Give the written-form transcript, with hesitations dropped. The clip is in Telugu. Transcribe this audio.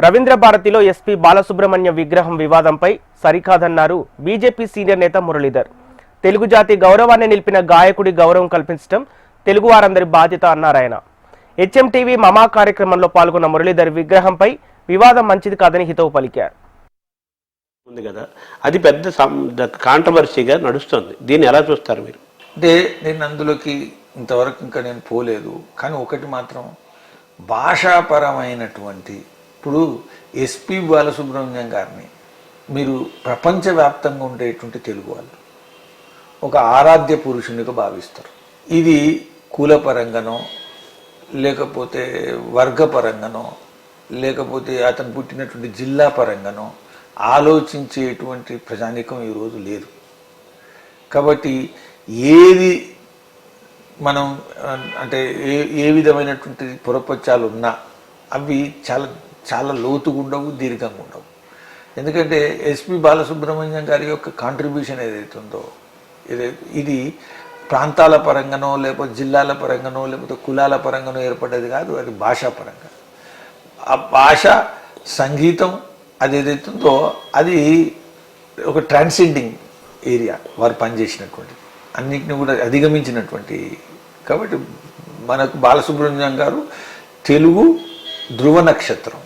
రవీంద్ర భారతిలో ఎస్పీ బాలసుబ్రహ్మణ్యం విగ్రహం వివాదంపై సరికాదన్నారు బీజేపీ సీనియర్ నేత మురళీధర్. తెలుగు జాతి గౌరవాన్ని నిలిపిన గాయకుడి గౌరవం కల్పించడం తెలుగు వారందరి బాధ్యత అన్నారాయన. హెచ్ఎంటీవీ మమా కార్యక్రమంలో పాల్గొన్న మురళీధర్ విగ్రహంపై వివాదం మంచిది కాదని హితవు పలికారు. ఉంది కదా, అది పెద్ద కాంట్రవర్సీగా నడుస్తుంది. దీన్ని ఎలా చూస్తారు మీరు? అంటే నేను అందులోకి ఇంతవరకు ఇంకా నేను పోలేదు. కానీ ఒకటి మాత్రం, భాషాపరమైనటువంటి ఇప్పుడు ఎస్పీ బాలసుబ్రహ్మణ్యం గారిని మీరు ప్రపంచవ్యాప్తంగా ఉండేటువంటి తెలుగు వాళ్ళు ఒక ఆరాధ్య పురుషునిగా భావిస్తారు. ఇది కులపరంగానో లేకపోతే వర్గపరంగానో లేకపోతే అతను పుట్టినటువంటి జిల్లా పరంగానో ఆలోచించేటువంటి ప్రజానీకం ఈరోజు లేదు. కాబట్టి ఏది మనం అంటే ఏ విధమైనటువంటి పొరపచ్చాలు ఉన్నా అవి చాలా చాలా లోతుగా ఉండవు, దీర్ఘంగా ఉండవు. ఎందుకంటే ఎస్పి బాలసుబ్రహ్మణ్యం గారి యొక్క కాంట్రిబ్యూషన్ ఏదైతుందో ఇది ప్రాంతాల పరంగానో లేకపోతే జిల్లాల పరంగానో లేకపోతే కులాల పరంగానో ఏర్పడ్డది కాదు, అది భాషా పరంగా. ఆ భాష సంగీతం అది ఏదైతుందో అది ఒక ట్రాన్సెండింగ్ ఏరియా వారు పనిచేసినటువంటి అన్నింటిని కూడా అధిగమించినటువంటి. కాబట్టి మనకు బాలసుబ్రహ్మణ్యం గారు తెలుగు ధ్రువ నక్షత్రం.